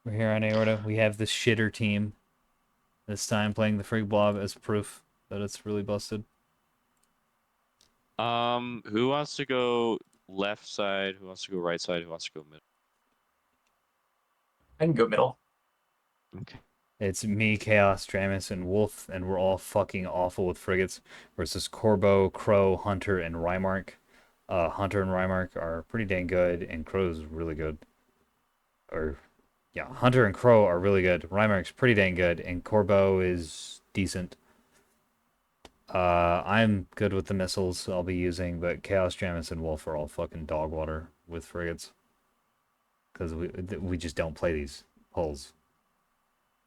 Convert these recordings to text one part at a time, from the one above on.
We're here on Aorta. We have the shitter team. This time playing the FrigBlob as proof that it's really busted. Who wants to go left side? Who wants to go right side? Who wants to go middle? I can go middle. Okay. It's me, Chaos, Dramus, and Wolf, and we're all fucking awful with frigates. Versus Corbo, Crow, Hunter, and Rymark. Hunter and Rymark are pretty dang good, and Crow's really good. Or, yeah, Hunter and Crow are really good. Rymark's pretty dang good, and Corbo is decent. I'm good with the missiles I'll be using, but Chaos, Dramus, and Wolf are all fucking dog water with frigates. Because we just don't play these holes.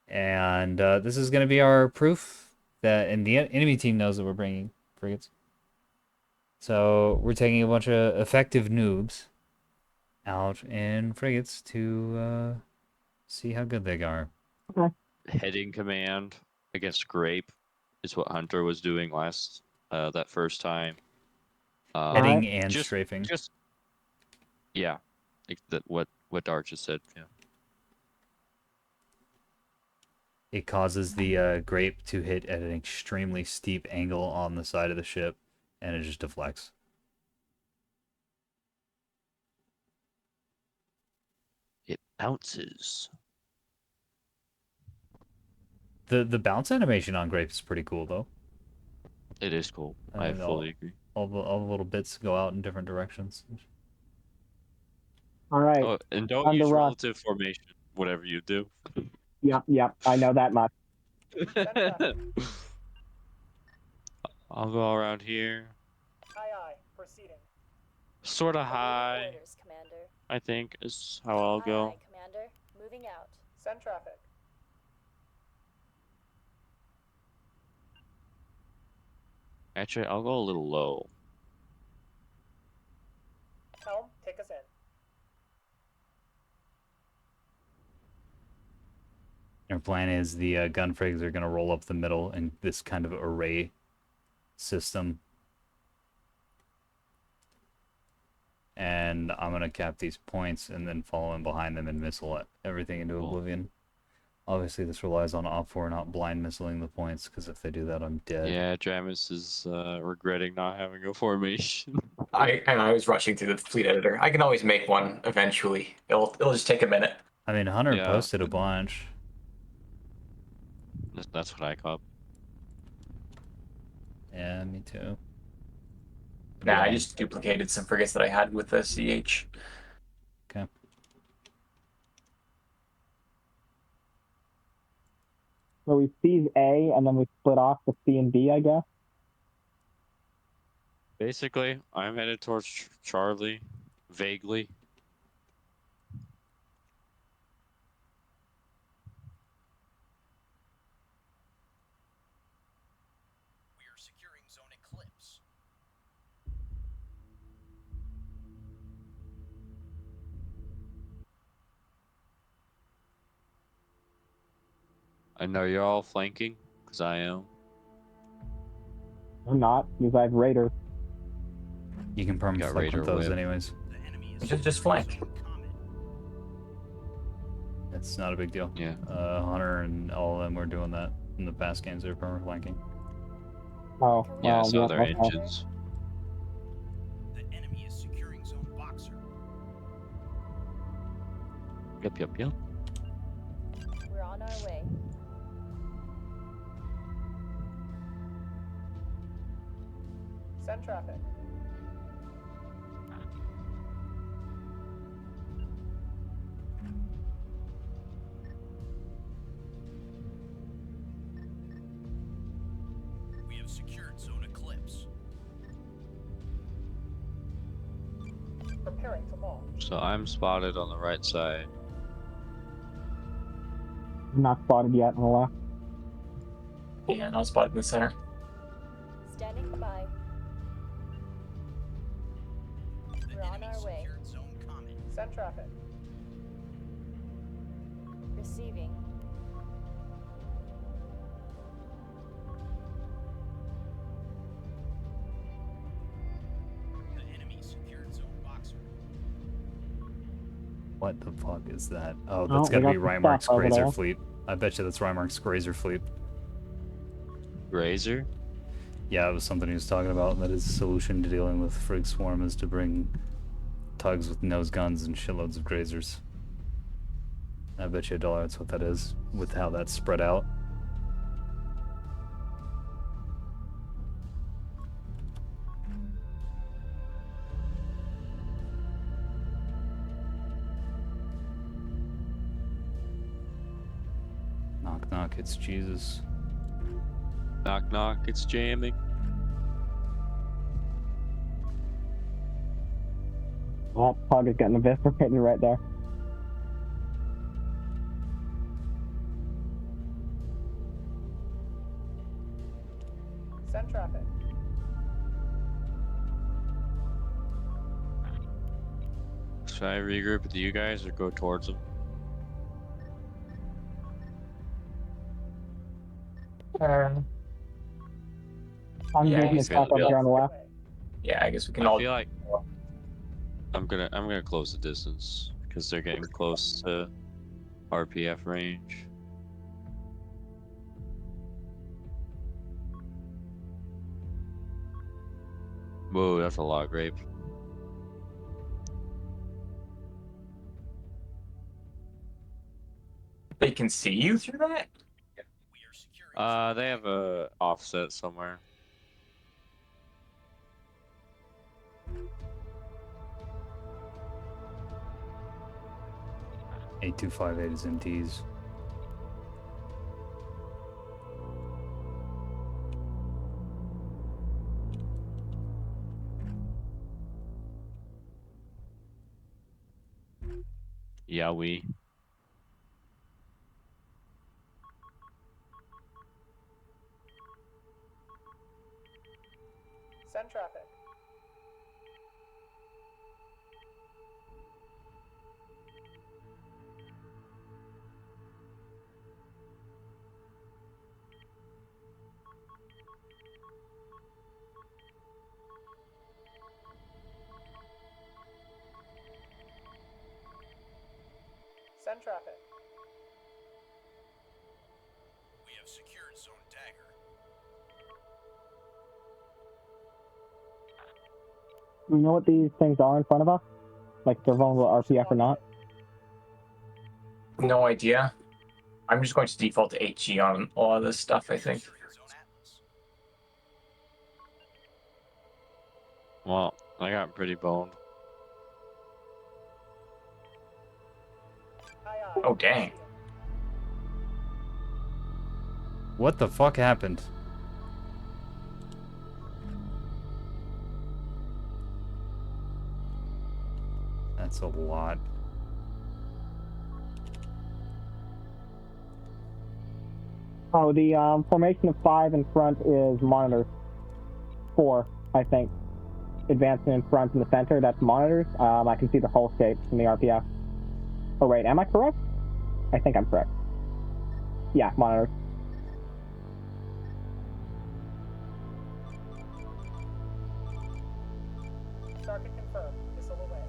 And this is going to be our proof that, and the enemy team knows that we're bringing frigates. So we're taking a bunch of effective noobs out in frigates to see how good they are. Okay. Heading command against Grape is what Hunter was doing last that first time. Heading and just, strafing. Yeah, like what Dart just said. Yeah. It causes the grape to hit at an extremely steep angle on the side of the ship, and it just deflects. It bounces. The bounce animation on grape is pretty cool though. It is cool. I fully agree. All the little bits go out in different directions. All right. Oh, and don't On the use rush. relative formation, whatever you do. Yep. I know that much. I'll go around here. Aye, proceeding. Sort of Awaiting high, orders, Commander. I think, is how I'll go. Aye, Commander. Moving out. Send traffic. Actually, I'll go a little low. Helm, take us in. Our plan is the gun frigs are going to roll up the middle in this kind of array system. And I'm going to cap these points and then follow in behind them and missile everything into oblivion. Obviously, this relies on Op4 not blind missiling the points, because if they do that, I'm dead. Yeah, Dramus is regretting not having a formation. I was rushing through the fleet editor. I can always make one eventually. It'll just take a minute. I mean, Hunter Yeah. posted a bunch. That's what I caught. Yeah, me too. Nah, I just duplicated some frigates that I had with the CH. Okay. So we seize A and then we split off to C and B, I guess. Basically, I'm headed towards Charlie, vaguely. We are securing Zone Eclipse. I know you're all flanking, because I am. I'm not, because I have Raiders. You can perm Got flank Raider with those whip. anyways. The enemy is Just flank. It's not a big deal. Yeah. Hunter and all of them were doing that in the past games. They were perm flanking. Oh, Yeah, I saw yeah, their okay. engines. The enemy is securing Zone Boxer. Yep. We're on our way. Send traffic. We have secured Zone Eclipse. Preparing to launch. So I'm spotted on the right side. I'm not spotted yet on the left. Yeah, not spotted in the center. Standing by. The We're on enemy our way. secured Zone Comet. Send traffic. Receiving. The enemy secured Zone Boxer. What the fuck is that? Oh, Oh, that's we gotta got be some Rymark's stuff over Grazer there. fleet. I bet you that's Rymark's Grazer fleet. Razor? Yeah, it was something he was talking about. That his solution to dealing with Frig Swarm is to bring tugs with nose guns and shitloads of Grazers. I bet you $1 that's what that is, with how that's spread out. Knock knock, it's Jesus. Knock knock, it's jamming. That pug is getting eviscerated right there. Send traffic. Should I regroup with you guys or go towards them? I'm Yeah, getting he's the stuff gonna over be here on the left. Yeah, I guess we can I all. feel like I'm gonna close the distance because they're getting close to RPF range. Whoa, that's a lot of grape. They can see you through that? We are securing They have a offset somewhere. $8258 is MTs. Yeah, we. Send traffic. Send traffic. We have secured Zone Dagger. Do you know what these things are in front of us? Like if they're vulnerable to RPF or not? No idea. I'm just going to default to HG on all of this stuff, I think. Securing Zone Atlas. Well, I got pretty boned. Aye, aye. Oh, dang. Proceeding. What the fuck happened? That's a lot. Oh, the formation of 5 in front is monitors. 4, I think. Advancing in front in the center, that's monitors. I can see the hull shape from the RPF. Oh, wait, am I correct? I think I'm correct. Yeah, monitors. Target confirmed. Missile away.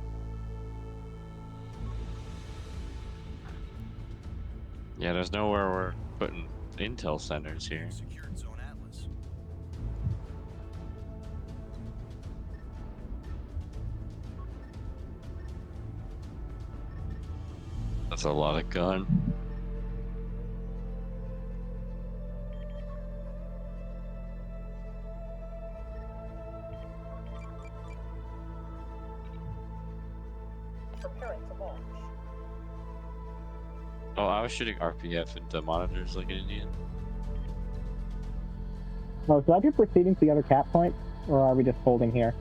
Yeah, there's nowhere we're putting intel centers here. Secured Zone Atlas. That's a lot of gun. Preparing to launch. Oh, I was shooting RPF into monitors like an Indian. Oh, should I be proceeding to the other cap point? Or are we just holding here?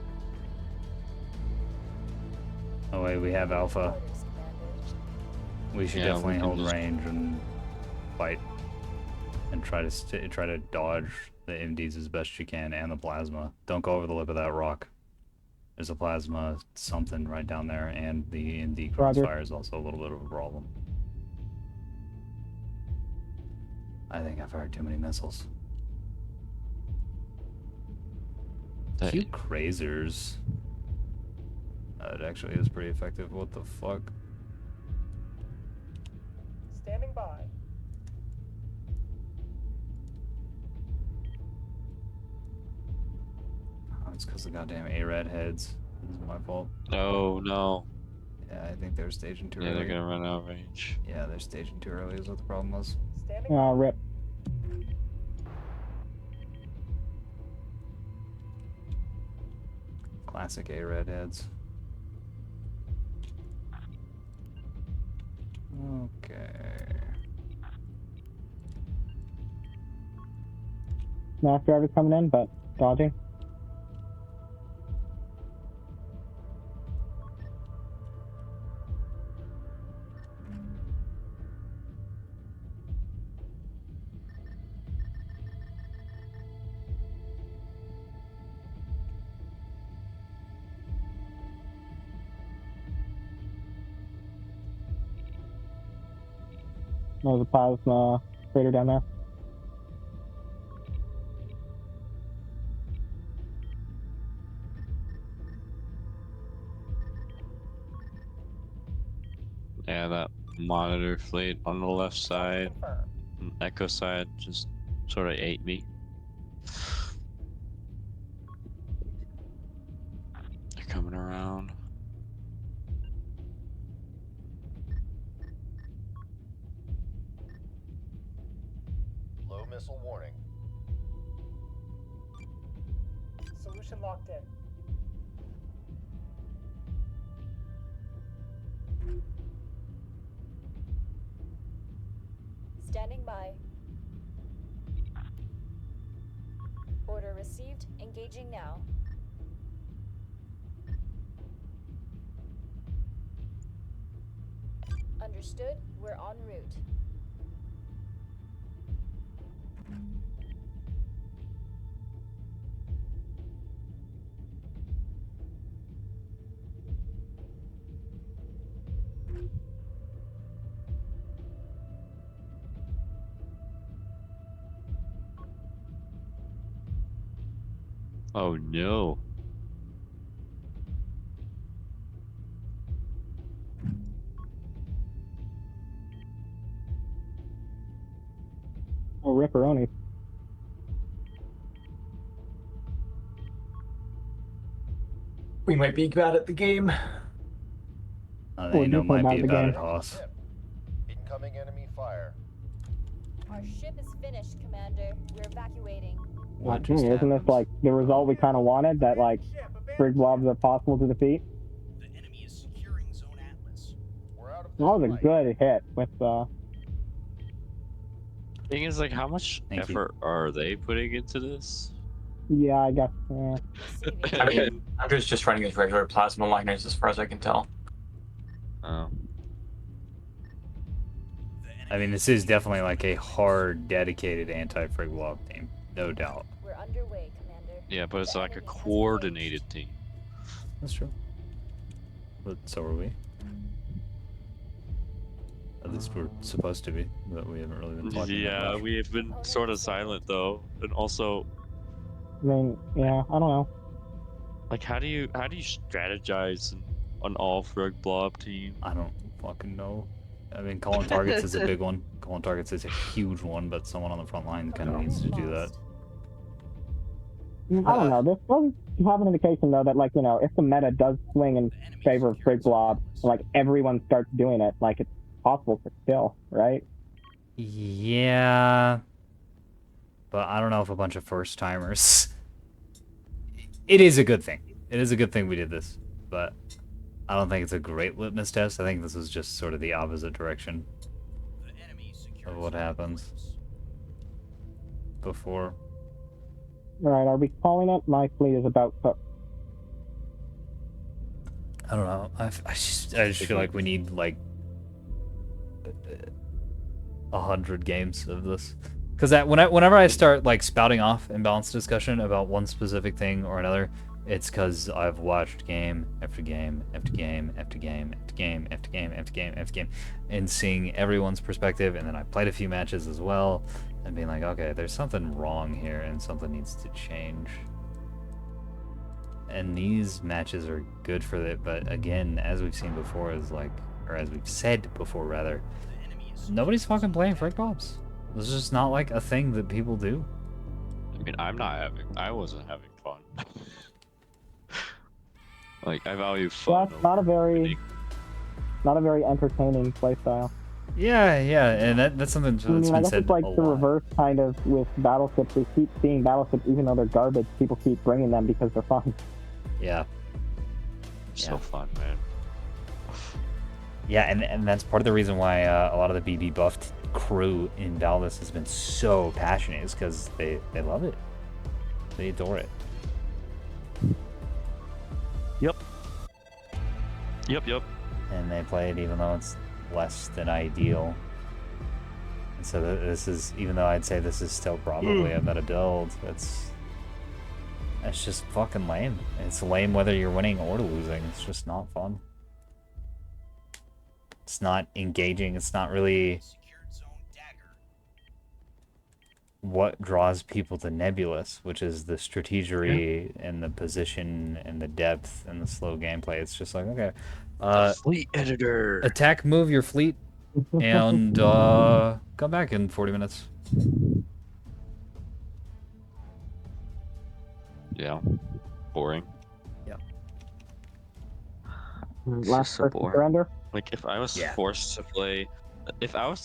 Oh wait, we have Alpha. Orders, Commander. We should Yeah, we definitely can hold just- range and fight, and try to dodge the MDs as best you can, and the plasma. Don't go over the lip of that rock. There's a plasma something right down there, and the MD Roger. crossfire is also a little bit of a problem. I think I fired too many missiles. That- Cute crazers. It actually is pretty effective. What the fuck? by. Oh, it's because the goddamn A-Rad heads. This is my fault. Oh no. Yeah, I think they're staging too Yeah, early. they're gonna run out of range. Yeah, they're staging too early is what the problem was. Standing by. Rip. Classic A-Rad heads. Okay. Smash driver's coming in, but dodging. There's a plasma crater down there. Yeah, that monitor fleet on the left side, Confirmed. and Echo side, just sort of ate me. They're coming around. Low missile warning. Solution locked in. Standing by. Order received. Engaging now. Understood. We're en route. Oh no. Oh, ripperoni. We might be bad at the game. They Well, know just about might be the about game. it, Hoss. Incoming enemy fire. Our ship is finished, Commander. We're evacuating. What just Isn't this happened? like the result we kind of wanted? That like FrigBlobbs are possible to defeat? The enemy is securing Zone Atlas. We're out of That was a this fight. good hit with Thing is, like, how much Thank you. effort are they putting into this? yeah, I guess. Yeah. Receiving. I mean, I'm just running as regular plasma liners as far as I can tell. Oh. I mean, this is definitely like a hard, dedicated anti-FrigBlob team, no doubt. We're underway, Commander. Yeah, but it's The like a enemy has coordinated team. That's true. But so are we. At least we're supposed to be, but we haven't really been talking that Yeah, much. we have been sort of silent though, and also, I mean, yeah, I don't know. like, how do you strategize an all FrigBlob team? I don't fucking know. I mean, calling targets is a big one. Calling targets is a huge one, but someone on the front line kind of needs to do that. I don't know. This does have an indication though that like, you know, if the meta does swing in The enemy favor of is securing Zone FrigBlob, Atlas. like everyone starts doing it, like it's possible for kill, right? Yeah, but I don't know if a bunch of first timers. It is a good thing. It is a good thing we did this, but I don't think it's a great litmus test. I think this is just sort of the opposite direction The enemy is securing of what Zone happens Atlas. before. All right, are we calling it? My fleet is about to. I don't know. I just feel like we need like 100 games of this, because whenever I start like spouting off imbalanced discussion about one specific thing or another, it's because I've watched game after game after game after game after game after game after game after game, and seeing everyone's perspective, and then I played a few matches as well, and being like, okay, there's something wrong here, and something needs to change. And these matches are good for it, but again, as we've seen before, is like, or as we've said before rather, The enemy is Nobody's fucking playing FrigBlobbs. This is just not like a thing that people do. I mean, I wasn't having fun. Like, I value Well, fun. that's not a very, winning. not a very entertaining playstyle. Yeah, and that's something that's I mean, I been guess said it's like a the lot. reverse kind of with battleships. We keep seeing battleships, even though they're garbage. People keep bringing them because they're fun. Yeah. So Yeah. fun, man. Yeah, and that's part of the reason why a lot of the BB buffed crew in Nebulous has been so passionate, is because they love it. They adore it. Yep. And they play it even though it's less than ideal. And so this is, even though I'd say this is still probably a meta build, that's just fucking lame. It's lame whether you're winning or losing. It's just not fun. It's not engaging. It's not really secured zone dagger. what draws people to Nebulous, which is the strategery and the position and the depth and the slow gameplay. It's just like, okay, Fleet editor. attack, move your fleet, and come back in 40 minutes. Yeah. Boring. It's Last just so person boring. surrender. Like, if I was Yeah. forced to play, if I was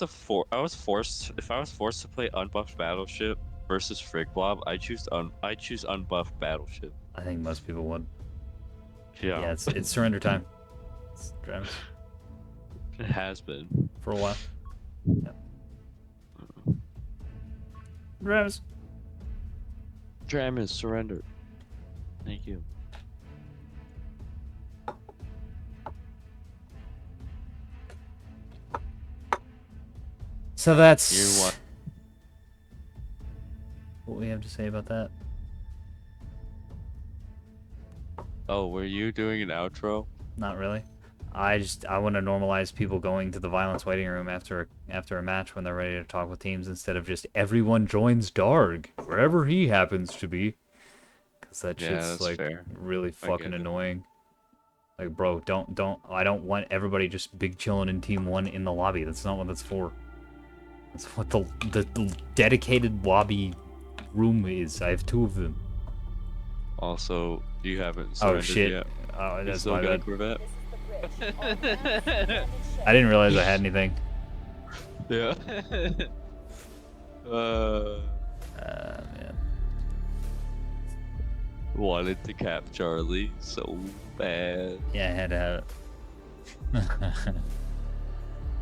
forced to play unbuffed battleship versus FrigBlob, I choose unbuffed battleship. I think most people would. Yeah, Yeah, it's surrender time. It's Travis it has been. for a while. Yeah. Travis. Dram is surrendered. Thank you. So that's You what? what we have to say about that. Oh, were you doing an outro? Not really. I want to normalize people going to the violence waiting room after a match when they're ready to talk with teams, instead of just everyone joins Darg wherever he happens to be, because that Yeah, shit's that's like fair. really I fucking get it. annoying. Like, bro, I don't want everybody just big chilling in team one in the lobby. That's not what that's for. That's what the dedicated lobby room is. I have 2 of them. Also, you haven't Oh surrendered shit. yet. Oh, You that's still my got a bad. Corvette? This is the bridge. All hands landed ship. I didn't realize I had anything. Yeah. Man. Wanted to cap Charlie so bad. Yeah, I had to have it.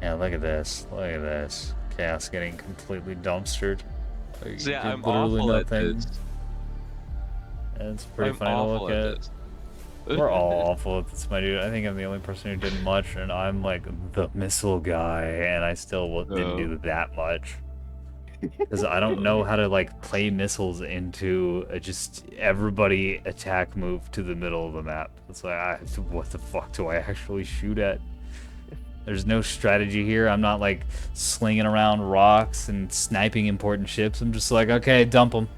Yeah, look at this. Look at this. Chaos getting completely dumpstered. Like, See, you did I'm literally awful at nothing. this. It's pretty I'm funny to awful look at at. this. We're all awful at this, my dude. I think I'm the only person who did much, and I'm like the missile guy, and I still didn't do that much. Because I don't know how to like play missiles into just everybody attack move to the middle of the map. It's like, what the fuck do I actually shoot at? There's no strategy here. I'm not like slinging around rocks and sniping important ships. I'm just like, okay, dump them.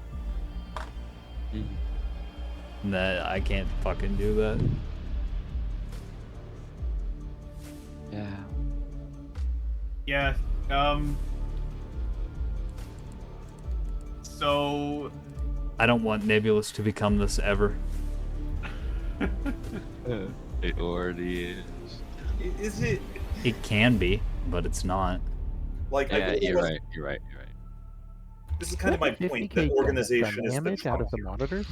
Nah, I can't fucking do that. Yeah. Yeah. So I don't want Nebulous to become this ever. It already is. is it It can be, but it's not. like Yeah, I really you're was- right. You're right. This is kind of my point. That organization is the damage out of the trouble. monitors?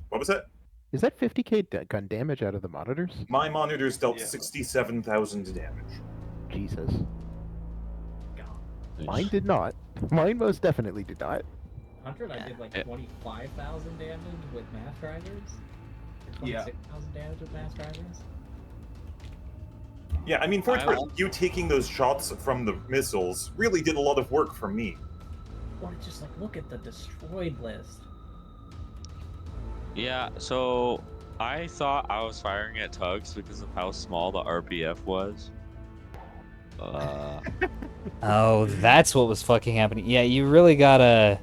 What was that? Is that 50k gun damage out of the monitors? My monitors dealt 67,000 damage. Jesus. Mine did not. Mine most definitely did not. 100, I did like Yeah. 25,000 damage with mass drivers. Or Yeah. 26,000 damage with mass drivers. Yeah, I mean, for I- you taking those shots from the missiles really did a lot of work for me. Or just like look at the destroyed list. Yeah, so I thought I was firing at tugs because of how small the RPF was. Oh, that's what was fucking happening. Yeah, you really gotta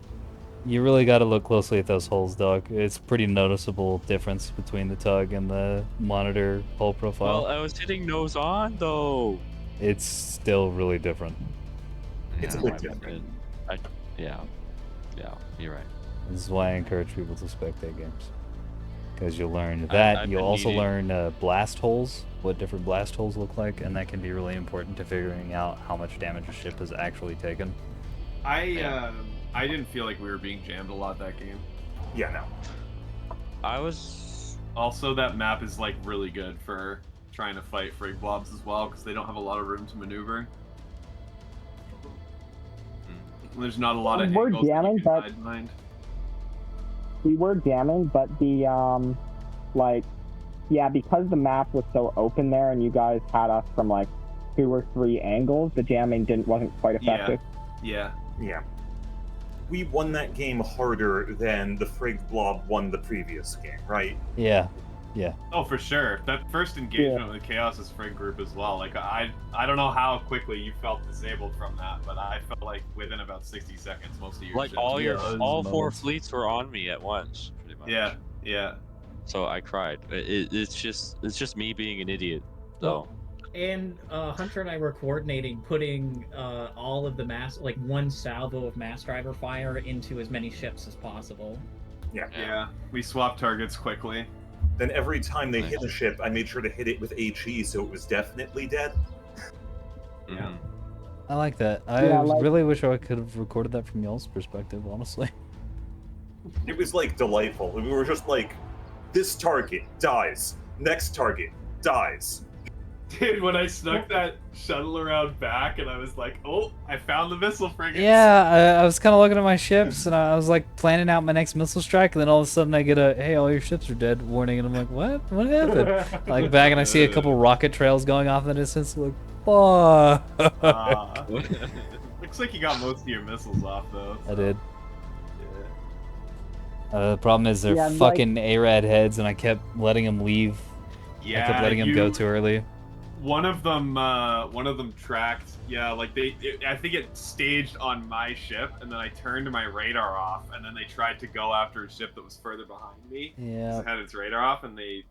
look closely at those holes, dog. It's pretty noticeable difference between the tug and the monitor hull profile. Well, I was hitting nose on though. it's still really different. It's a Yeah, bit different. yeah, you're right. This is why I encourage people to spectate games. Because you'll learn that. I've You'll been also needing- learn blast holes, what different blast holes look like, and that can be really important to figuring out how much damage a ship has actually taken. I didn't feel like we were being jammed a lot that game. Yeah, no. I was Also, that map is like really good for trying to fight FrigBlobbs as well because they don't have a lot of room to maneuver. There's not a lot of We're angles that jamming, you can but- hide behind. We were jamming, but the because the map was so open there, and you guys had us from like 2 or 3 angles, the jamming wasn't quite effective. Yeah. Yeah. We won that game harder than the FrigBlob won the previous game, right? Yeah. Oh, for sure. That first engagement with Chaos's Frig group as well. Like I don't know how quickly you felt disabled from that, but I felt like within about 60 seconds, most of your like ships all were your done. all 4 fleets were on me at once, pretty much. Yeah. So I cried. It's just me being an idiot, though. And Hunter and I were coordinating putting all of the like one salvo of mass driver fire into as many ships as possible. Yeah. We swapped targets quickly. Then every time they hit a ship, I made sure to hit it with HE so it was definitely dead. Yeah. I like that. I Yeah, like- really wish I could have recorded that from y'all's perspective, honestly. It was like delightful. We were just like, this target dies. Next target dies. Dude, when I snuck that shuttle around back and I was like, oh, I found the missile frigates. Yeah, I was kind of looking at my ships, and I was like planning out my next missile strike, and then all of a sudden I get a, hey, all your ships are dead warning, and I'm like, what? What happened? Like back, and I see a couple rocket trails going off in the distance, like, fuck. Looks like you got most of your missiles off, though. I did. The problem is they're Yeah, like- fucking ARAD heads, and I kept letting them leave. Yeah, I kept letting them go too early. One of them tracked. Yeah, like I think it staged on my ship, and then I turned my radar off, and then they tried to go after a ship that was further behind me. Yeah. It had its radar off, and they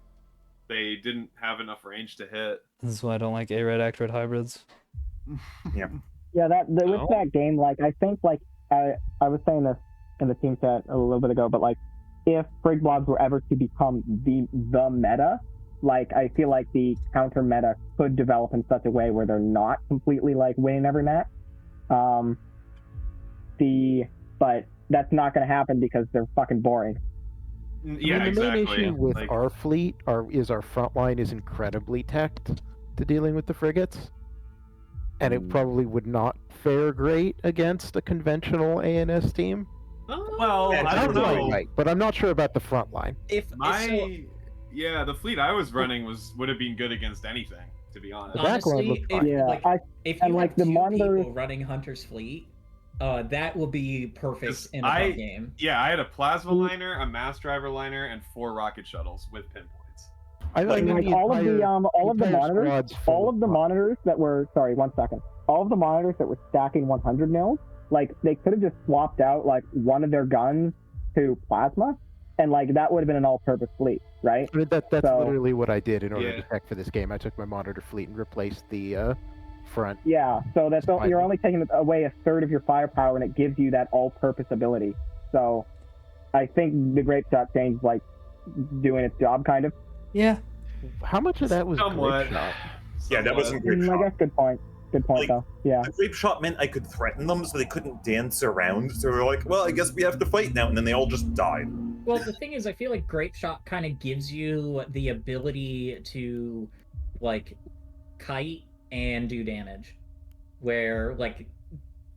didn't have enough range to hit. This is why I don't like ARAD Actred hybrids. Yeah, with that game, like I think like I was saying this in the team chat a little bit ago, but like if FrigBlobbs were ever to become the meta, like I feel like the counter meta could develop in such a way where they're not completely like winning every match. But that's not going to happen because they're fucking boring. Yeah, I mean, the main exactly. issue with Like- our fleet is our front line is incredibly teched to dealing with the frigates. And it probably would not fare great against a conventional ANS team. Well, I don't know. Right, but I'm not sure about the front line. Yeah, the fleet I was running would have been good against anything, to be honest. Honestly, if, Yeah, like, if and you like have the 2 monitors. people running Hunter's fleet, that will be perfect in a I bug game. Yeah, I had a plasma liner, a mass driver liner, and 4 rocket shuttles with pinpoints. I Like, mean, all of the entire monitors, squad's full all of the monitors that were all of the monitors that were stacking 100 mils, like they could have just swapped out like one of their guns to plasma, and like that would have been an all-purpose fleet, right? I mean, that's So- literally what I did in order Yeah. to tech for this game. I took my monitor fleet and replaced the front. Yeah, so you're only taking away a third of your firepower, and it gives you that all-purpose ability. So, I think the grape shot changed like doing its job, kind of. Yeah. How much of that was Somewhat. grape shot? Yeah, that wasn't grape I shot. guess good point. Good point, Like- though. Yeah. The grape shot meant I could threaten them so they couldn't dance around. So they were like, well, I guess we have to fight now. And then they all just died. Well, the thing is, I feel like Grape Shot kind of gives you the ability to, like, kite and do damage. Where, like,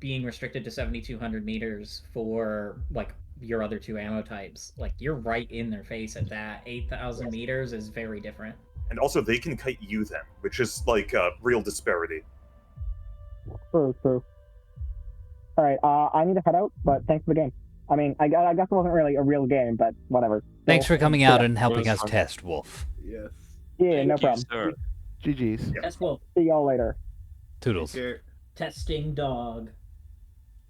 being restricted to 7,200 meters for, like, your other 2 ammo types, like, you're right in their face at that. 8,000 meters is very different. And also, they can kite you then, which is like a real disparity. True. All right, I need to head out, but thanks for the game. I mean, I guess it wasn't really a real game, but whatever. Thanks for coming out and helping Well, us test, Wolf. Yes. Yeah, no Thank you, problem. sir. GG's. That's well, See y'all later. Toodles. testing dog.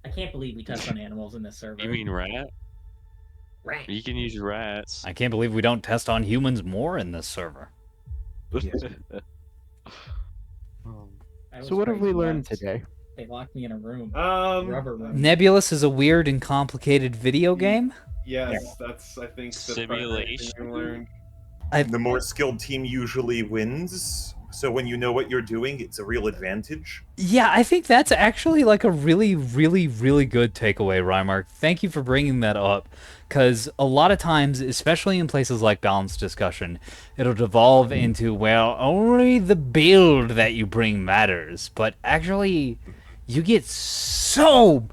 I can't believe we test on animals in this server. You mean rat? Rat. You can use rats. I can't believe we don't test on humans more in this server. was So what have we crazy learned once. today? They locked me in a room. Um, Rubber room. Nebulous is a weird and complicated video game. Yes, that's I think the primary thing we learned. The more skilled team usually wins. So when you know what you're doing, it's a real advantage. Yeah, I think that's actually like a really, really, really good takeaway, Rymark. Thank you for bringing that up, because a lot of times, especially in places like balanced discussion, it'll devolve into, well, only the build that you bring matters. But actually, you get so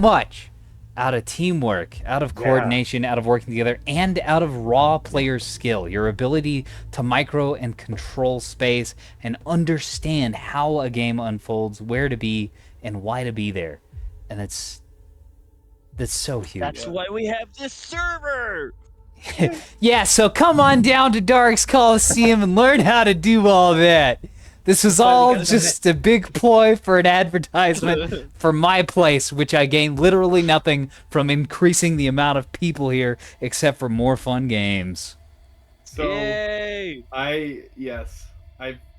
much out of teamwork, out of coordination, out of working together, and out of raw player skill. Your ability to micro and control space and understand how a game unfolds, where to be, and why to be there. And that's so huge. That's why we have this server. Yeah, so come on down to Dark's Coliseum and learn how to do all that. This was all just a big ploy for an advertisement for my place, which I gain literally nothing from increasing the amount of people here, except for more fun games. So Yay! I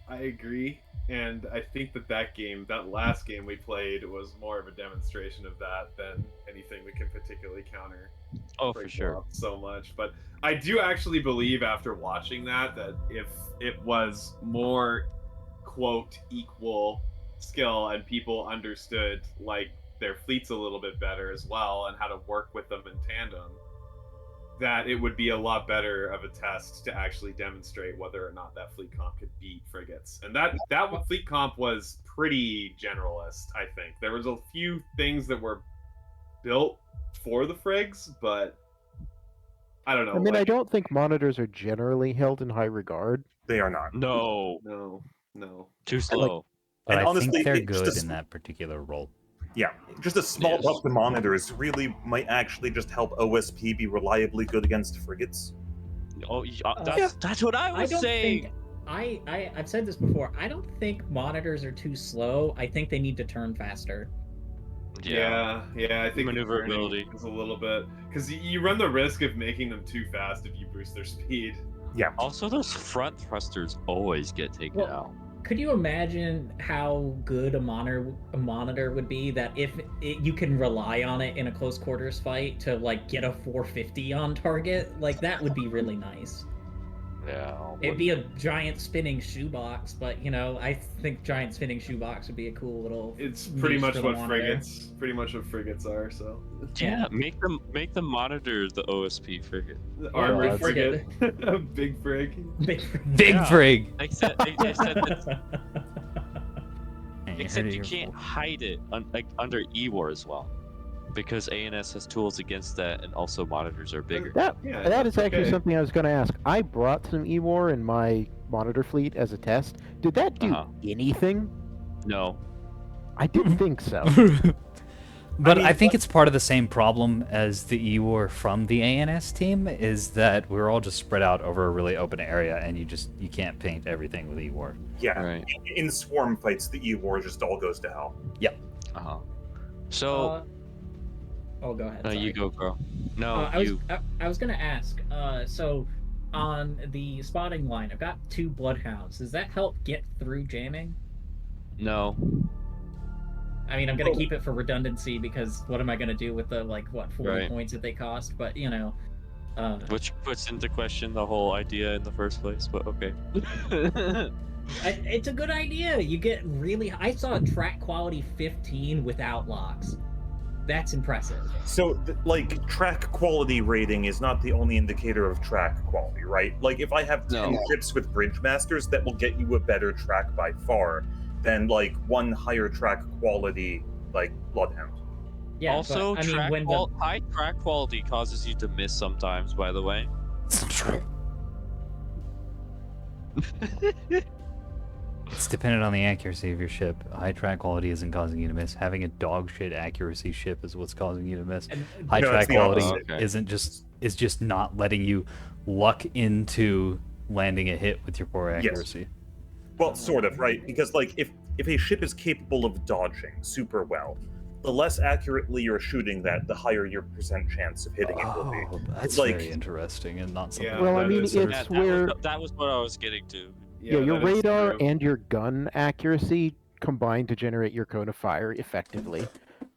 agree, and I think that last game we played was more of a demonstration of that than anything we can particularly counter. Oh, for sure. So much, but I do actually believe after watching that if it was more quote equal skill and people understood like their fleets a little bit better as well and how to work with them in tandem, that it would be a lot better of a test to actually demonstrate whether or not that fleet comp could beat frigates. And that fleet comp was pretty generalist. I think there was a few things that were built for the frigs, but I don't know. I mean, I don't think monitors are generally held in high regard. They are not. No. Too slow. But And I honestly, think they're it's good just in that particular role. Yeah, just a small buff to monitors really might actually just help OSP be reliably good against frigates. Oh, that's what I was saying. I've said this before. I don't think monitors are too slow. I think they need to turn faster. Yeah, I think maneuverability is a little bit because you run the risk of making them too fast if you boost their speed. Yeah. Also, those front thrusters always get taken out. Could you imagine how good a monitor would be that if you can rely on it in a close quarters fight to like get a 450 on target? Like that would be really nice. Yeah. It'd be a giant spinning shoebox, but you know, I think giant spinning shoebox would be a cool little. It's pretty much what frigates are. So yeah, make the monitor the OSP frigate. The armored frigate. Big frig. Big Yeah. frig. Except you can't hide it under E-War as well, because ANS has tools against that, and also monitors are bigger. That is actually something I was going to ask. I brought some E-War in my monitor fleet as a test. Did that do anything? No. I didn't think so. But I think it's part of the same problem as the E-War from the ANS team, is that we're all just spread out over a really open area, and you can't paint everything with E-War. Yeah, right. In swarm fights, the E-War just all goes to hell. Yep. So. Oh, go ahead. No, you go, girl. No, I was gonna ask. So on the spotting line, I've got 2 bloodhounds. Does that help get through jamming? No. I mean, I'm gonna keep it for redundancy because what am I gonna do with the 40 points that they cost? But you know, which puts into question the whole idea in the first place. But okay. It's a good idea. You get really. I saw a track quality 15 without locks. That's impressive. So, track quality rating is not the only indicator of track quality, right? Like, if I have 10 ships with bridge masters, that will get you a better track by far than, one higher track quality, Bloodhound. Yeah, also, but, high track quality causes you to miss sometimes, by the way. It's true. It's dependent on the accuracy of your ship. High track quality isn't causing you to miss. Having a dog shit accuracy ship is what's causing you to miss. High track quality is just not letting you luck into landing a hit with your poor accuracy. Yes. Well, sort of, right? Because if a ship is capable of dodging super well, the less accurately you're shooting that, the higher your percent chance of hitting it will be. That's very interesting and not something. Well, I mean, it's where that was what I was getting to. Yeah, your that is radar true. and your gun accuracy combine to generate your cone of fire effectively.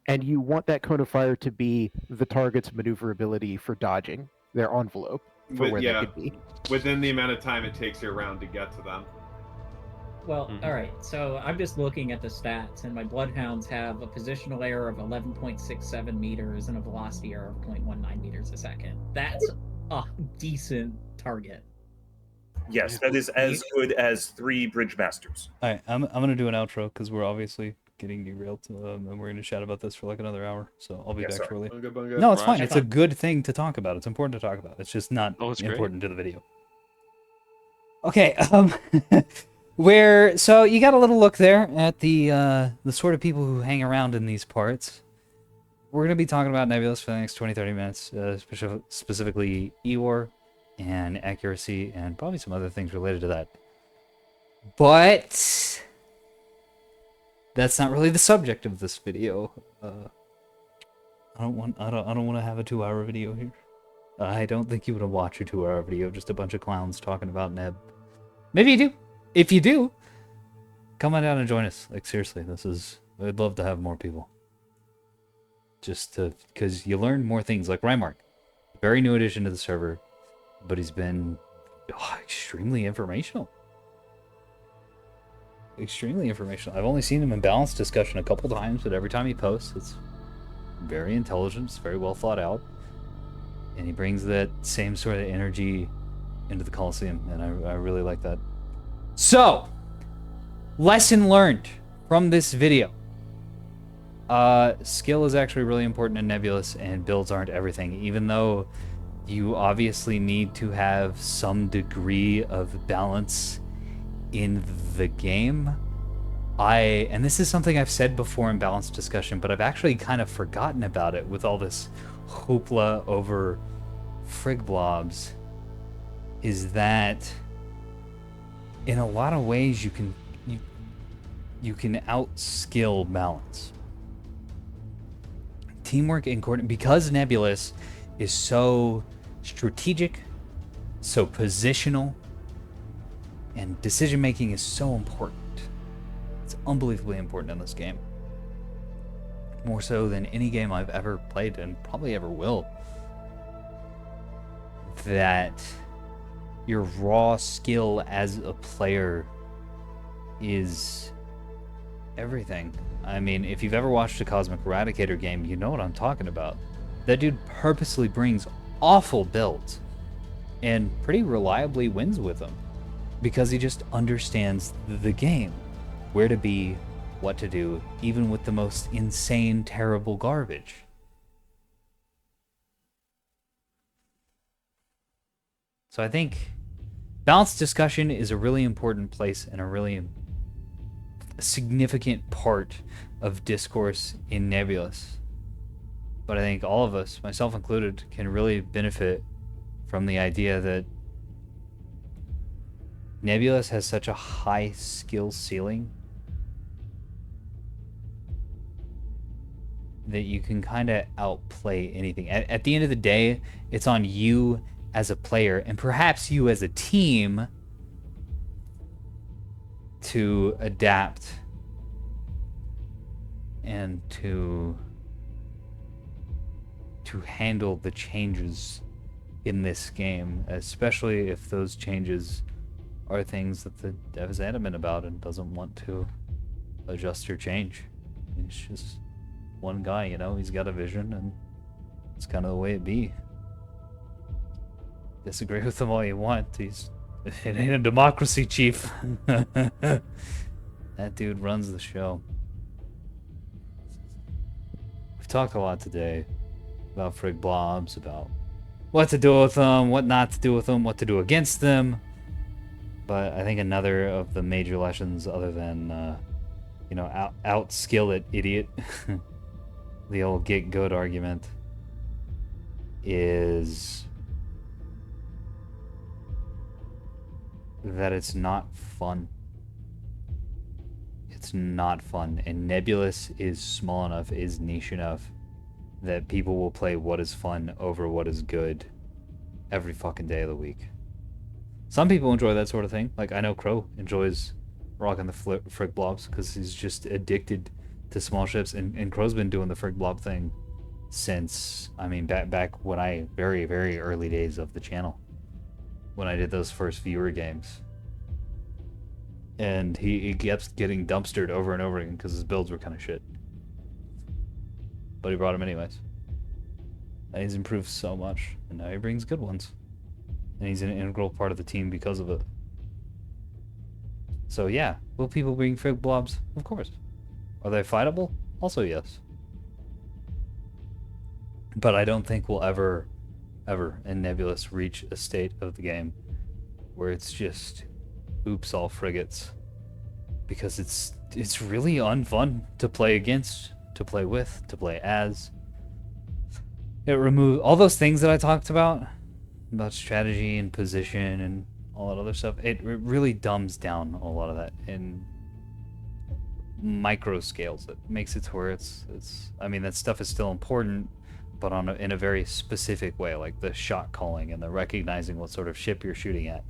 And you want that cone of fire to be the target's maneuverability for dodging their envelope for But where yeah, they could be. within the amount of time it takes your round to get to them. Well, all right. So I'm just looking at the stats, and my bloodhounds have a positional error of 11.67 meters and a velocity error of 0.19 meters a second. That's a decent target. Yes, that is as good as 3 bridge masters. All right, I'm gonna do an outro because we're obviously getting derailed, and we're gonna chat about this for like another hour. So I'll be Yes, back sir. shortly. Bunga, bunga. No, it's fine. Roger. It's a good thing to talk about. It's important to talk about. It's just not Oh, it's great. important to the video. Okay, so you got a little look there at the sort of people who hang around in these parts. We're gonna be talking about Nebulous for the next 20-30 minutes, specifically Eeyore and accuracy and probably some other things related to that. But that's not really the subject of this video. I don't want to have a 2-hour video here. I don't think you would watch a 2-hour video, just a bunch of clowns talking about Neb. Maybe you do. If you do, come on down and join us. Like, seriously, I'd love to have more people. Just because you learn more things. Like Rymark, very new addition to the server, but he's been extremely informational. Extremely informational. I've only seen him in balanced discussion a couple times, but every time he posts, it's very intelligent, it's very well thought out, and he brings that same sort of energy into the Coliseum, and I really like that. So, lesson learned from this video. Skill is actually really important in Nebulous, and builds aren't everything, even though you obviously need to have some degree of balance in the game. And this is something I've said before in balanced discussion, but I've actually kind of forgotten about it with all this hoopla over FrigBlobbs, is that in a lot of ways you can outskill balance. Teamwork and coordination, because Nebulous is so strategic, so positional, and decision making is so important. It's unbelievably important in this game. More so than any game I've ever played and probably ever will. That your raw skill as a player is everything. I mean, if you've ever watched a Cosmic Eradicator game, you know what I'm talking about. That dude purposely brings awful builds and pretty reliably wins with them because he just understands the game. Where to be, what to do, even with the most insane, terrible garbage. So I think balanced discussion is a really important place and a really significant part of discourse in Nebulous. But I think all of us, myself included, can really benefit from the idea that Nebulous has such a high skill ceiling that you can kind of outplay anything. At the end of the day, it's on you as a player, and perhaps you as a team, to adapt and to handle the changes in this game, especially if those changes are things that the dev is adamant about and doesn't want to adjust or change. It's just one guy, you know, he's got a vision, and it's kind of the way it be. Disagree with him all you want. It ain't a democracy, chief. That dude runs the show. We've talked a lot today about FrigBlobbs, about what to do with them, what not to do with them, what to do against them. But I think another of the major lessons, other than, outskill it, idiot, the old get good argument, is that it's not fun. It's not fun. And Nebulous is small enough, is niche enough, that people will play what is fun over what is good every fucking day of the week. Some people enjoy that sort of thing. Like, I know Crow enjoys rocking the FrigBlobs because he's just addicted to small ships. And Crow's been doing the FrigBlob thing since, I mean, back when very, very early days of the channel. When I did those first viewer games. And he kept getting dumpstered over and over again because his builds were kind of shit. But he brought him anyways. And he's improved so much. And now he brings good ones. And he's an integral part of the team because of it. So yeah, will people bring FrigBlobs? Of course. Are they fightable? Also yes. But I don't think we'll ever in Nebulous reach a state of the game where it's just oops all frigates. Because it's really unfun to play against, to play with, to play as. It removes all those things that I talked about strategy and position and all that other stuff. It really dumbs down a lot of that in micro scales. It makes it to where it's I mean, that stuff is still important, but in a very specific way, like the shot calling and the recognizing what sort of ship you're shooting at,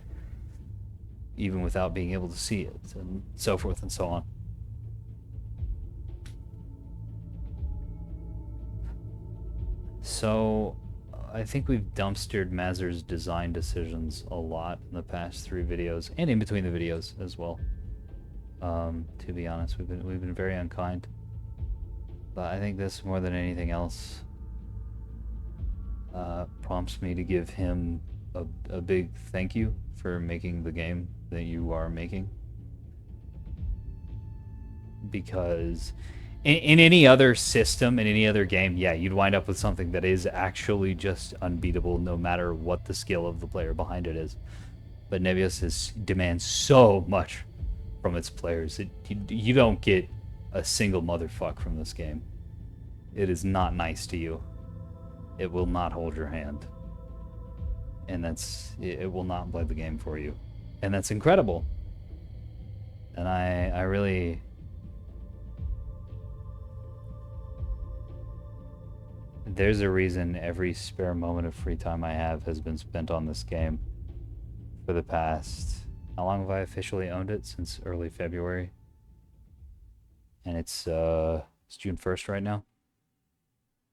even without being able to see it, and so forth and so on. So I think we've dumpstered Mazur's design decisions a lot in the past 3 videos, and in between the videos as well. To be honest, we've been very unkind. But I think this, more than anything else, prompts me to give him a big thank you for making the game that you are making. Because in any other system, in any other game, yeah, you'd wind up with something that is actually just unbeatable no matter what the skill of the player behind it is. But Nebulous demands so much from its players. You don't get a single motherfuck from this game. It is not nice to you. It will not hold your hand. And it will not play the game for you. And that's incredible. And I really... There's a reason every spare moment of free time I have has been spent on this game for the past... How long have I officially owned it? Since early February. And it's June 1st right now.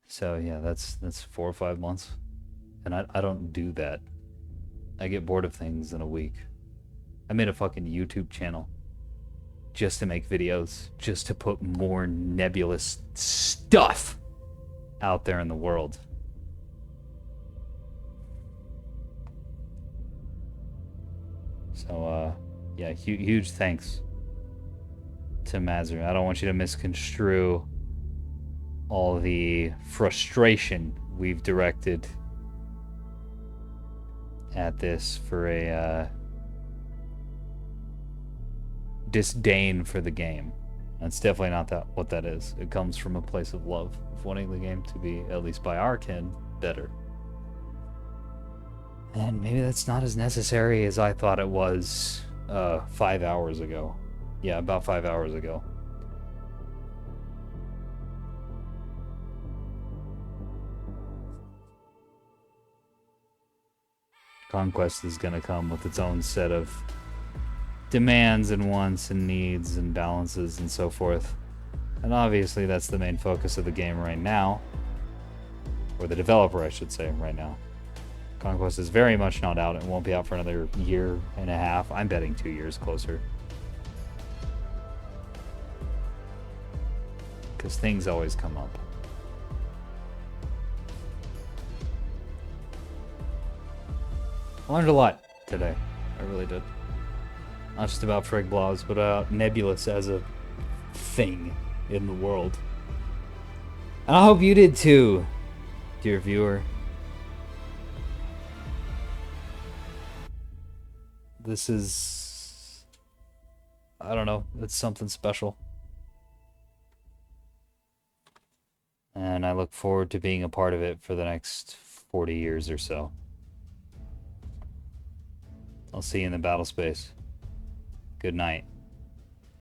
So yeah, that's 4 or 5 months. And I don't do that. I get bored of things in a week. I made a fucking YouTube channel just to make videos, just to put more Nebulous stuff out there in the world. So yeah, huge thanks to Mazur. I don't want you to misconstrue all the frustration we've directed at this for a disdain for the game. That's definitely not what that is. It comes from a place of love, of wanting the game to be, at least by our kin, better. And maybe that's not as necessary as I thought it was 5 hours ago. Yeah, about 5 hours ago. Conquest is going to come with its own set of demands and wants and needs and balances and so forth. And obviously that's the main focus of the game right now. Or the developer, I should say, right now. Conquest is very much not out and won't be out for another 1.5 years. I'm betting 2 years closer. Because things always come up. I learned a lot today. I really did. Not just about FrigBlobbs, but about Nebulous as a thing in the world. And I hope you did too, dear viewer. This is... I don't know. It's something special. And I look forward to being a part of it for the next 40 years or so. I'll see you in the battle space. Good night.